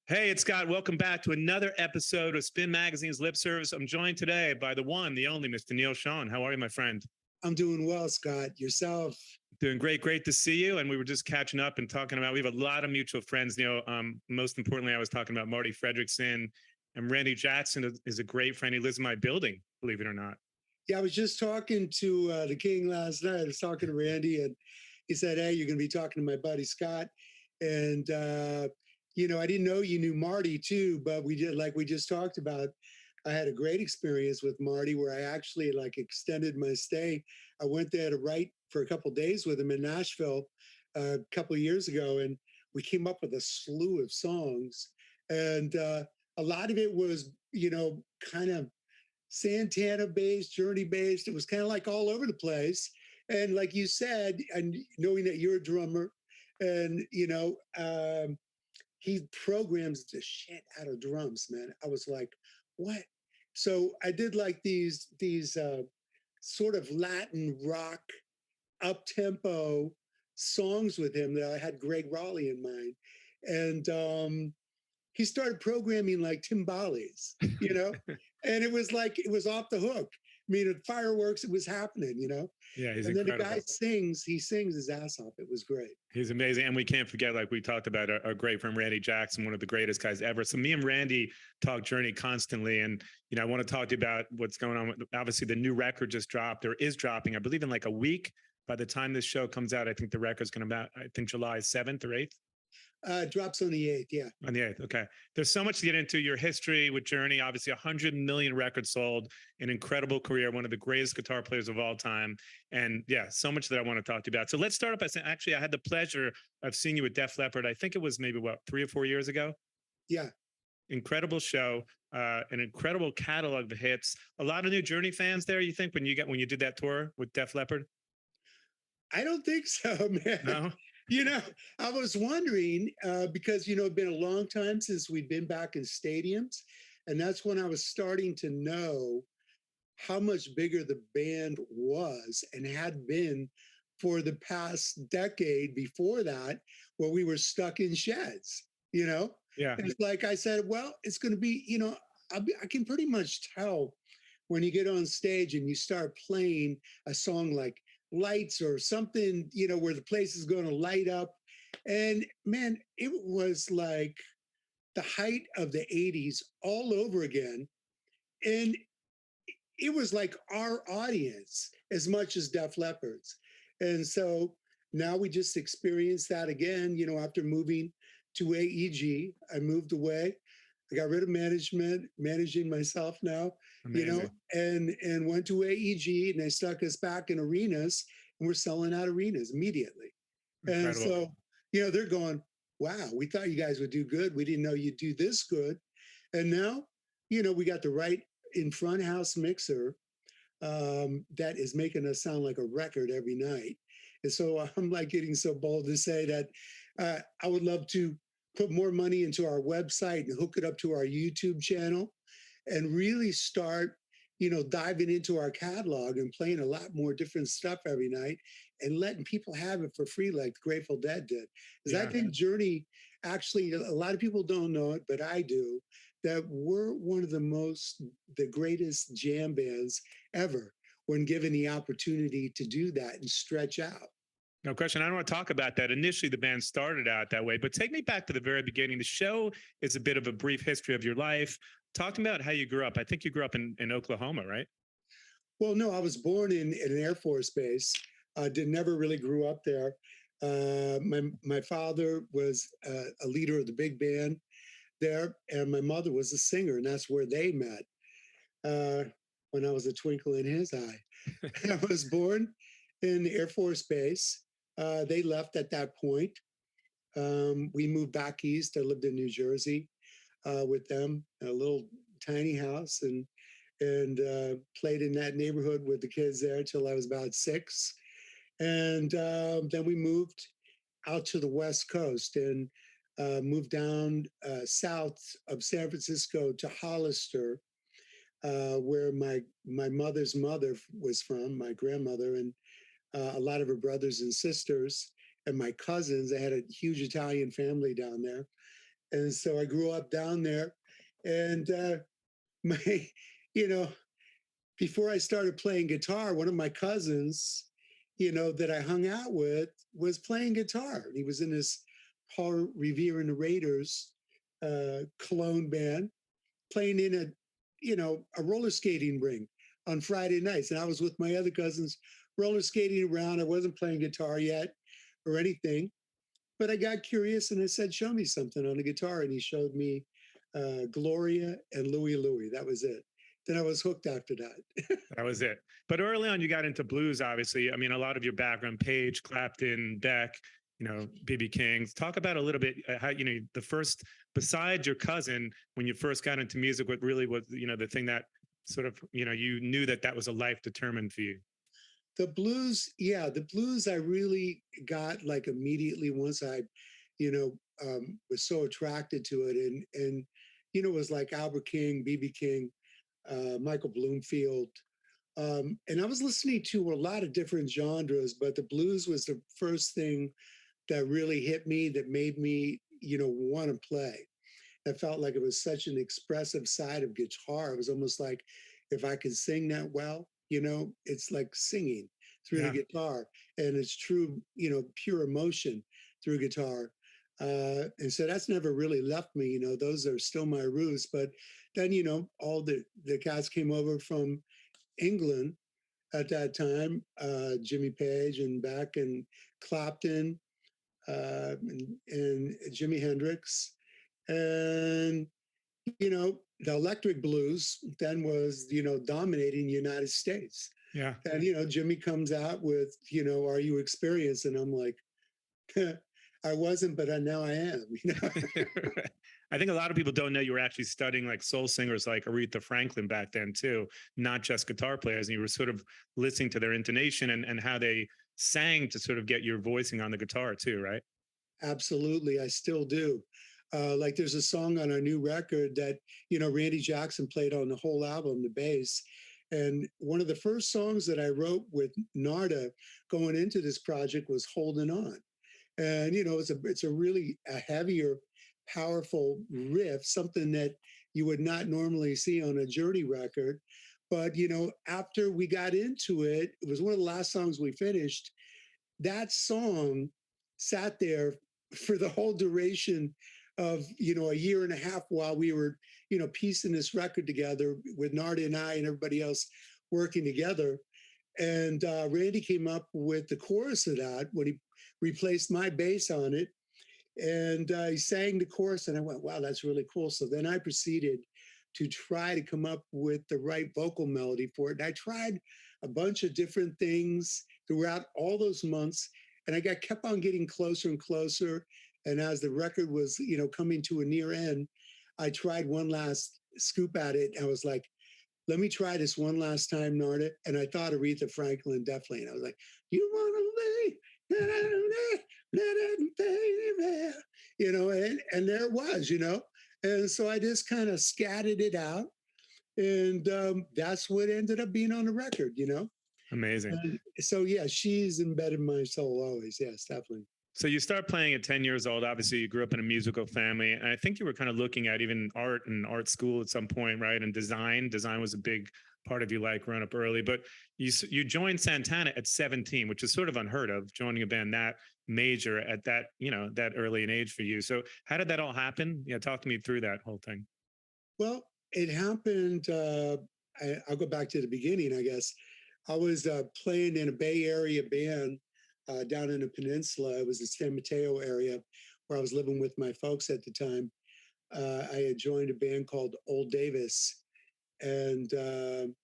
Hey, it's Scott. Welcome back to another episode of Spin Magazine's Lip Service. I'm joined today by the one, the only Mr. Neal Schon. How are you, my friend? I'm doing well, Scott. Yourself? Doing great. Great to see you. And we were just catching up and talking about, we have a lot of mutual friends. Most importantly, I was talking about Marty Fredrickson, and Randy Jackson is a great friend. He lives in my building, believe it or not. Yeah, I was just talking to the King last night. I was talking to Randy, and he said, "Hey, you're going to be talking to my buddy Scott." And I didn't know you knew Marty too, but we did, like we just talked about. I had a great experience with Marty where I actually like extended my stay. I went there to write for a couple of days with him in Nashville a couple of years ago, and we came up with a slew of songs, and a lot of it was, kind of Santana based, Journey based. It was kind of like all over the place. And like you said, and knowing that you're a drummer, and he programs the shit out of drums, man. I was like, what? So I did like these sort of Latin rock up tempo songs with him that I had Greg Raleigh in mind, and he started programming like timbales, and it was like it was off the hook. I mean, at fireworks, it was happening. Yeah, he's And then the incredible. guy sings, he sings his ass off. It was great. He's amazing. And we can't forget, like we talked about, our great friend Randy Jackson, one of the greatest guys ever. So me and Randy talk Journey constantly. And, I want to talk to you about what's going on. Obviously, the new record just dropped, or is dropping, I believe, in like a week. By the time this show comes out, I think the record's going to be out, I think, July 7th or 8th. Drops on the 8th, yeah. On the 8th, okay. There's so much to get into. Your history with Journey, obviously 100 million records sold, an incredible career, one of the greatest guitar players of all time. And yeah, so much that I want to talk to you about. So let's start up by saying, actually, I had the pleasure of seeing you with Def Leppard. I think it was maybe, 3 or 4 years ago? Yeah. Incredible show, an incredible catalog of hits. A lot of new Journey fans there, you think, when you did that tour with Def Leppard? I don't think so, man. No? I was wondering because, it'd been a long time since we'd been back in stadiums. And that's when I was starting to know how much bigger the band was and had been for the past decade before that, where we were stuck in sheds. Yeah. And it's like I said, well, it's going to be, I can pretty much tell when you get on stage and you start playing a song like Lights or something, where the place is going to light up. And man, it was like the height of the 80s all over again. And it was like our audience as much as Def Leppard's. And so now we just experienced that again, after moving to AEG. I moved away. I got rid of managing myself now, Amazing. and went to AEG, and they stuck us back in arenas, and we're selling out arenas immediately. Incredible. And so, they're going, wow, we thought you guys would do good. We didn't know you'd do this good. And now, we got the right in front house mixer that is making us sound like a record every night. And so I'm like getting so bold to say that I would love to put more money into our website and hook it up to our YouTube channel and really start, diving into our catalog and playing a lot more different stuff every night and letting people have it for free like the Grateful Dead did. Because I think Journey, actually, a lot of people don't know it, but I do, that we're one of the greatest jam bands ever when given the opportunity to do that and stretch out. No question. I don't want to talk about that. Initially, the band started out that way, but take me back to the very beginning. The show is a bit of a brief history of your life. Talk about how you grew up. I think you grew up in Oklahoma, right? Well, no, I was born in an Air Force base. Never really grew up there. My father was a leader of the big band there, and my mother was a singer, and that's where they met when I was a twinkle in his eye. I was born in the Air Force Base. They left at that point. We moved back east. I lived in New Jersey with them, a little tiny house, and played in that neighborhood with the kids there till I was about 6. And then we moved out to the West Coast and moved down south of San Francisco to Hollister, where my mother's mother was from, my grandmother, and a lot of her brothers and sisters and my cousins. I had a huge Italian family down there. And so I grew up down there. And my, you know, before I started playing guitar, one of my cousins, that I hung out with was playing guitar. He was in this Paul Revere and the Raiders Cologne band, playing in a roller skating ring on Friday nights. And I was with my other cousins roller skating around. I wasn't playing guitar yet or anything, but I got curious and I said, show me something on the guitar. And he showed me Gloria and Louie Louie. That was it. Then I was hooked after that. That was it. But early on, you got into blues, obviously. I mean, a lot of your background, Page, Clapton, Beck, BB King's. Talk about a little bit how, the first, besides your cousin, when you first got into music, what really was, the thing that sort of, you knew that that was a life determined for you. The blues, yeah, the blues I really got like immediately once I, was so attracted to it. And it was like Albert King, BB King, Michael Bloomfield. And I was listening to a lot of different genres, but the blues was the first thing that really hit me, that made me, want to play. I felt like it was such an expressive side of guitar. It was almost like if I could sing that well, it's like singing through the Yeah. guitar, and it's true, pure emotion through guitar. And so that's never really left me. Those are still my roots. But then, all the cats came over from England at that time, Jimmy Page and Beck and Clapton, and Jimi Hendrix. And, the electric blues then was, dominating the United States. Yeah. And, Jimmy comes out with, are you experienced? And I'm like, I wasn't, but now I am, I think a lot of people don't know you were actually studying like soul singers like Aretha Franklin back then too, not just guitar players. And you were sort of listening to their intonation and how they sang to sort of get your voicing on the guitar too, right? Absolutely. I still do. Like there's a song on our new record that, Randy Jackson played on the whole album, the bass. And one of the first songs that I wrote with Narda going into this project was Holding On. And, it's a really a heavier, powerful riff, something that you would not normally see on a Journey record. But, after we got into it, it was one of the last songs we finished. That song sat there for the whole duration of a year and a half while we were piecing this record together with Narda and I and everybody else working together. And Randy came up with the chorus of that when he replaced my bass on it, and he sang the chorus, and I went, wow, that's really cool. So then I proceeded to try to come up with the right vocal melody for it. And I tried a bunch of different things throughout all those months, and I kept on getting closer and closer. And as the record was, coming to a near end, I tried one last scoop at it. And I was like, let me try this one last time, Narda. And I thought Aretha Franklin definitely. And I was like, you want to and there it was, And so I just kind of scattered it out. And that's what ended up being on the record. Amazing. And so, yeah, she's embedded in my soul always. Yes, definitely. So you start playing at 10 years old. Obviously, you grew up in a musical family. And I think you were kind of looking at even art and art school at some point, right? And design. Design was a big part of your life growing up early. But you joined Santana at 17, which is sort of unheard of, joining a band that major at that, that early an age for you. So how did that all happen? Yeah, talk to me through that whole thing. Well, it happened. I'll go back to the beginning, I guess. I was playing in a Bay Area band down in the peninsula. It was the San Mateo area where I was living with my folks at the time. I had joined a band called Old Davis, and the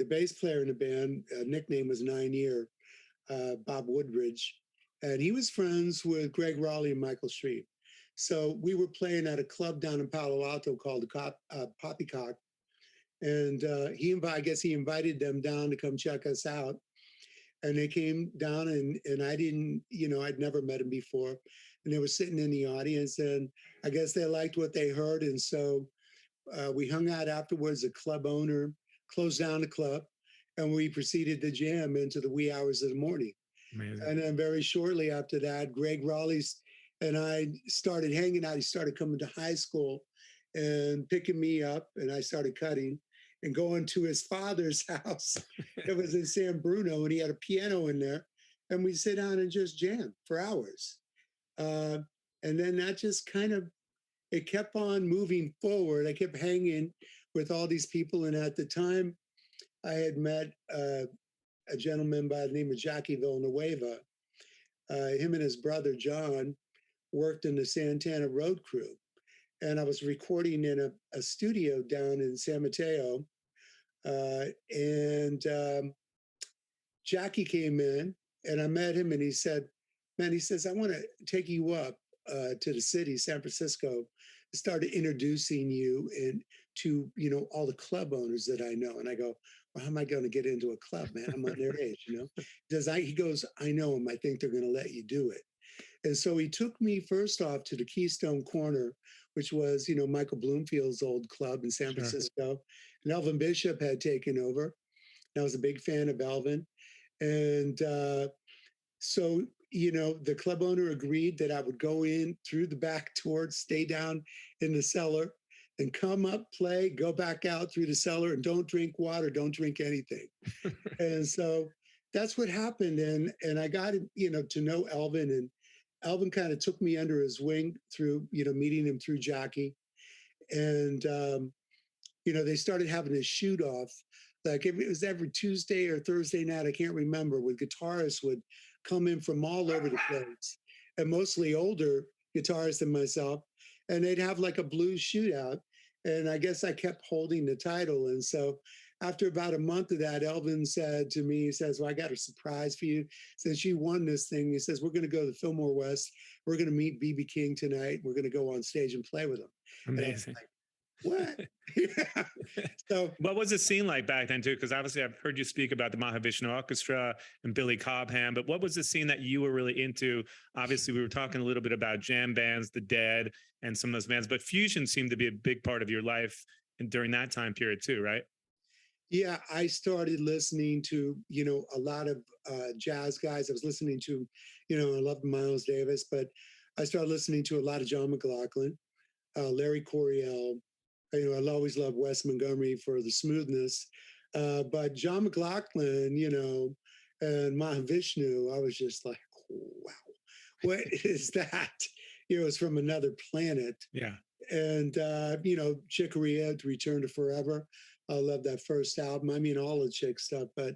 bass player in the band, nickname was 9 Year, Bob Woodridge, and he was friends with Greg Raleigh and Michael Street. So we were playing at a club down in Palo Alto called the Poppycock, and I guess he invited them down to come check us out. And they came down, and I didn't, I'd never met him before, and they were sitting in the audience, and I guess they liked what they heard, and so we hung out afterwards. The club owner closed down the club, and we proceeded to jam into the wee hours of the morning. Amazing. And then very shortly after that, Greg Raleigh's and I started hanging out. He started coming to high school and picking me up, and I started cutting and going to his father's house. It was in San Bruno, and he had a piano in there, and we'd sit down and just jam for hours. Uh, and then that just kind of it kept on moving forward. I kept hanging with all these people, and at the time, I had met a gentleman by the name of Jackie Villanueva. Him and his brother John worked in the Santana road crew, and I was recording in a studio down in San Mateo. And Jackie came in, and I met him, and he said, "Man," he says, "I want to take you up to the city, San Francisco, started introducing you and to all the club owners that I know." And I go, "Well, how am I going to get into a club, man? I'm underage." He goes, "I know them. I think they're going to let you do it." And so he took me first off to the Keystone Corner, which was, Michael Bloomfield's old club in San Sure. Francisco. And Elvin Bishop had taken over. And I was a big fan of Elvin. And so, the club owner agreed that I would go in through the back door, stay down in the cellar, and come up, play, go back out through the cellar, and don't drink water, don't drink anything. And so that's what happened. And I got, to know Elvin, and Elvin kind of took me under his wing through, meeting him through Jackie. And, they started having a shoot off. Like it was every Tuesday or Thursday night, I can't remember, with guitarists would come in from all over the place, and mostly older guitarists than myself. And they'd have like a blues shootout. And I guess I kept holding the title. And so after about a month of that, Elvin said to me, he says, "Well, I got a surprise for you. Since you won this thing," he says, "we're going to go to Fillmore West. We're going to meet BB King tonight. We're going to go on stage and play with him." And I was Amazing. like, "What?" Yeah. So What was the scene like back then too? Because obviously I've heard you speak about the Mahavishnu Orchestra and Billy Cobham, but what was the scene that you were really into? Obviously, we were talking a little bit about jam bands, The Dead, and some of those bands, but fusion seemed to be a big part of your life and during that time period too, right? yeah, I started listening to, a lot of jazz guys. I was listening to, I loved Miles Davis, but I started listening to a lot of John McLaughlin, Larry Coryell. I always loved Wes Montgomery for the smoothness. But John McLaughlin, and Mahavishnu, I was just like, wow, what is that? It's from another planet. Yeah. And Chick Corea, Return to Forever. I love that first album. I mean, all the Chick stuff, but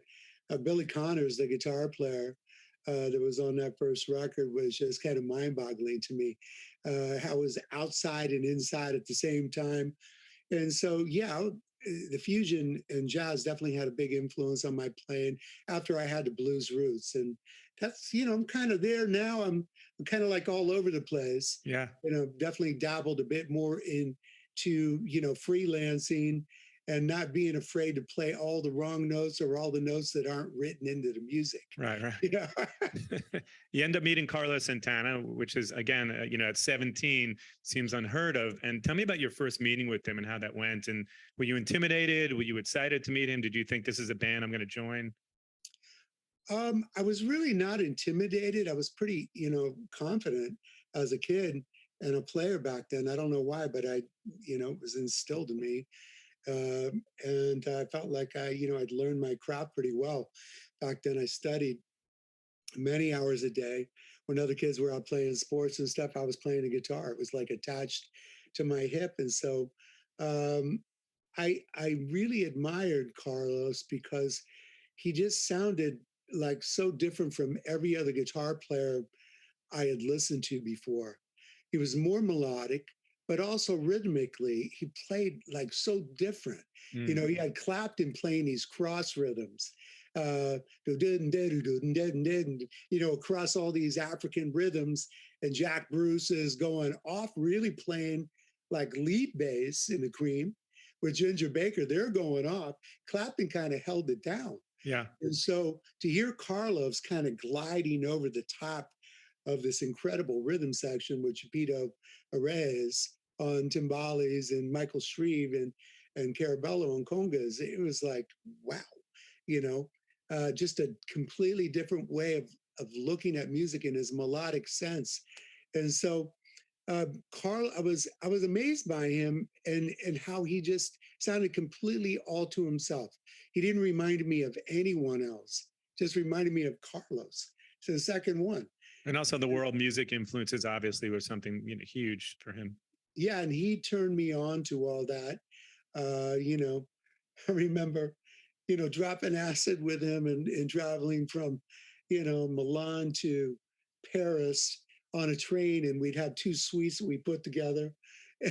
Billy Connors, the guitar player that was on that first record, was just kind of mind-boggling to me. How it was outside and inside at the same time. And so, yeah, the fusion and jazz definitely had a big influence on my playing after I had the blues roots. And that's, I'm kind of there now. I'm kind of like all over the place. Yeah. Definitely dabbled a bit more into, freelancing and not being afraid to play all the wrong notes or all the notes that aren't written into the music. Right, right. You know? You end up meeting Carlos Santana, which is again, at 17 seems unheard of. And tell me about your first meeting with him and how that went. And were you intimidated? Were you excited to meet him? Did you think this is a band I'm going to join? I was really not intimidated. I was pretty, confident as a kid and a player back then. I don't know why, but it was instilled in me. And I felt like I'd learned my craft pretty well. Back then, I studied many hours a day. When other kids were out playing sports and stuff, I was playing the guitar. It was like attached to my hip. And so um, I really admired Carlos because he just sounded like so different from every other guitar player I had listened to before. He was more melodic, but also rhythmically, he played like so different. Mm, He had Clapton playing these cross rhythms, across all these African rhythms. And Jack Bruce is going off, really playing like lead bass in the Cream with Ginger Baker. They're going off. Clapton kind of held it down. yeah. And so to hear Carlos kind of gliding over the top of this incredible rhythm section with Chapito Arez on timbales and Michael Shreve and Carabello on congas, it was like, wow, just a completely different way of looking at music in his melodic sense. And so Carl, I was amazed by him and how he just sounded completely all to himself. He didn't remind me of anyone else. Just reminded me of Carlos. So the second one. And also the world music influences obviously were something, you know, huge for him. Yeah, and he turned me on to all that. You know, I remember, dropping acid with him and traveling from, Milan to Paris on a train, and we'd have two suites that we put together.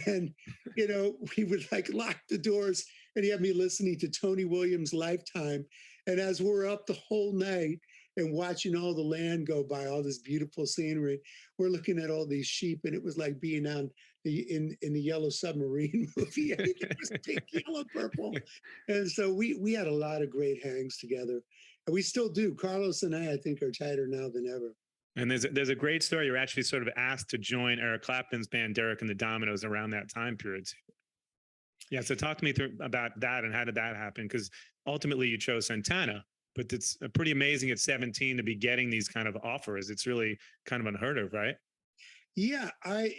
And, we would like lock the doors, and he had me listening to Tony Williams' Lifetime. And as we're up the whole night and watching all the land go by, all this beautiful scenery, we're looking at all these sheep, and it was like being on in the Yellow Submarine movie. Everything was pink, yellow, purple. And so we had a lot of great hangs together. And we still do. Carlos and I think, are tighter now than ever. And there's a great story. You're actually sort of asked to join Eric Clapton's band, Derek and the Dominoes, around that time period. Yeah. So talk to me through about that and how did that happen? Because ultimately you chose Santana, but it's pretty amazing at 17 to be getting these kind of offers. It's really kind of unheard of, right? Yeah, I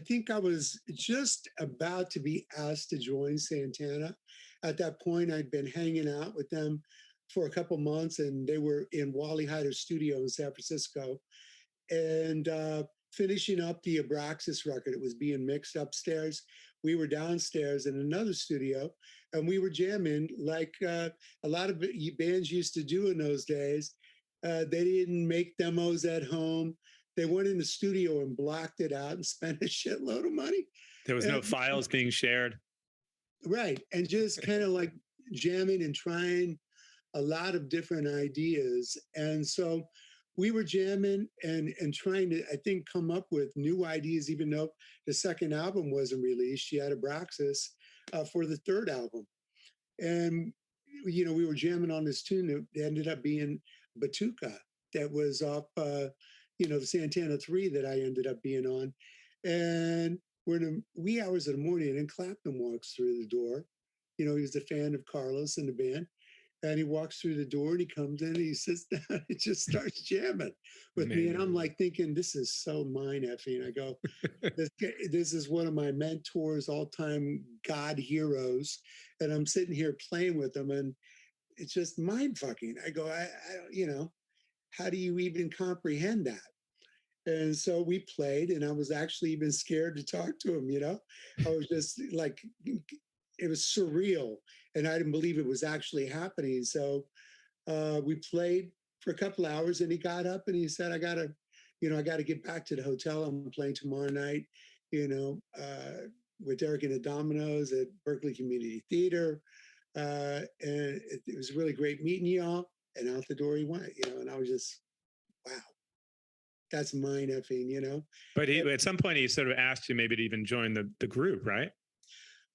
think I was just about to be asked to join Santana. At that point, I'd been hanging out with them for a couple months, and they were in Wally Heider's studio in San Francisco, and finishing up the Abraxas record. It was being mixed upstairs. We were downstairs in another studio, and we were jamming like a lot of bands used to do in those days. They didn't make demos at home. They went in the studio and blocked it out and spent a shitload of money. There was And, no files being shared. right. And just kind of like jamming and trying a lot of different ideas. And so we were jamming and trying to, I think, come up with new ideas, even though the second album wasn't released. She had Abraxas for the third album. And, we were jamming on this tune that ended up being Batuka, that was off, the Santana 3 that I ended up being on. And we're in the wee hours of the morning, and Clapton walks through the door. He was a fan of Carlos and the band. And he walks through the door and he comes in and he sits down and just starts jamming with me. And I'm like thinking, this is so mind effing. I go, this is one of my mentors, all time God heroes. And I'm sitting here playing with him, and it's just mind fucking. I go, I don't, how do you even comprehend that? And so we played, and I was actually even scared to talk to him. I was just like, it was surreal, and I didn't believe it was actually happening. So we played for a couple hours, and he got up and he said, I gotta get back to the hotel. I'm playing tomorrow night, with Derek and the Dominoes at Berkeley Community Theater. And it was really great meeting y'all. And out the door he went, and I was just, wow, that's mind effing. But at some point he sort of asked you maybe to even join the group, right?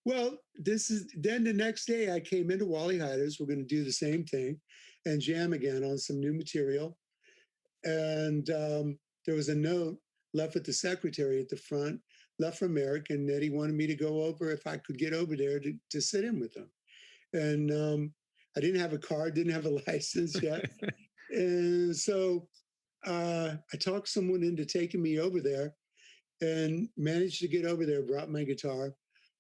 Well, then the next day I came into Wally Heider's. We're going to do the same thing and jam again on some new material. And there was a note left with the secretary at the front, left from Eric, and that he wanted me to go over if I could get over there to sit in with him. And I didn't have a card, didn't have a license yet. And so I talked someone into taking me over there and managed to get over there, brought my guitar,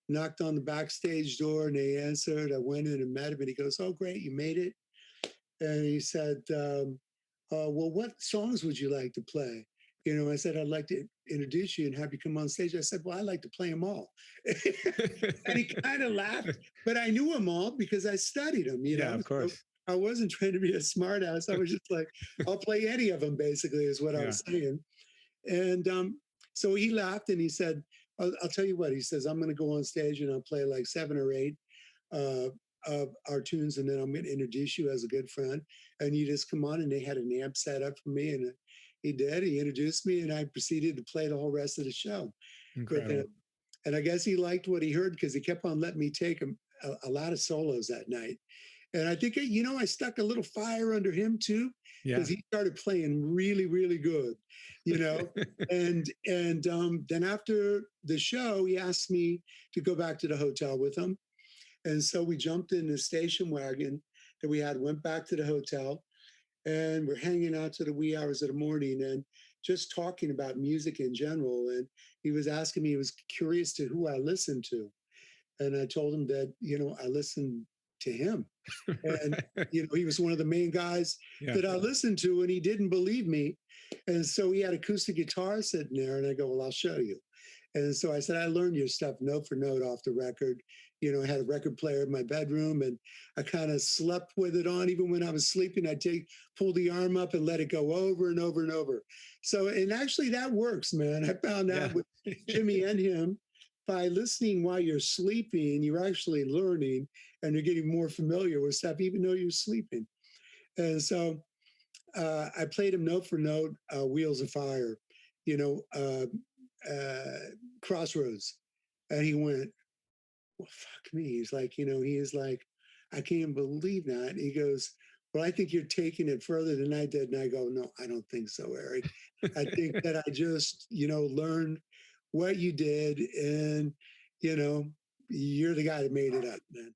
knocked on the backstage door, and they answered. I went in and met him, and he goes, "Oh, great, you made it." And he said, well, what songs would you like to play? I said, I'd like to introduce you and have you come on stage. I said, well, I like to play them all. And he kind of laughed, but I knew them all because I studied them, Yeah, of course. So I wasn't trying to be a smart ass. I was just like, I'll play any of them, basically, is what I was saying. And so he laughed and he said, I'll tell you what, he says, I'm going to go on stage and I'll play like 7 or 8 of our tunes, and then I'm going to introduce you as a good friend, and you just come on. And they had an amp set up for me, and he did. He introduced me, and I proceeded to play the whole rest of the show with him. And I guess he liked what he heard because he kept on letting me take a lot of solos that night. And I think, I stuck a little fire under him too, because he started playing really, really good, and then after the show, he asked me to go back to the hotel with him. And so we jumped in the station wagon that we had, went back to the hotel, and we're hanging out to the wee hours of the morning. And just talking about music in general. And he was asking me, he was curious to who I listened to. And I told him that, I listened to him. And, Right. he was one of the main guys Yeah. that I listened to, and he didn't believe me. And so he had acoustic guitar sitting there, and I go, well, I'll show you. And so I said, I learned your stuff note for note off the record. I had a record player in my bedroom, and I kind of slept with it on. Even when I was sleeping, I'd pull the arm up and let it go over and over and over. So, and actually that works, man. I found Yeah. out with Jimmy and him, by listening while you're sleeping, you're actually learning and you're getting more familiar with stuff, even though you're sleeping. And so I played him note for note, Wheels of Fire, you know, uh, uh, Crossroads. And he went, well, fuck me. He's like, he is like, I can't believe that. He goes, well, I think you're taking it further than I did. And I go, no, I don't think so, Eric. I think that I just, learned what you did. And, you know, you're the guy that made it up, man.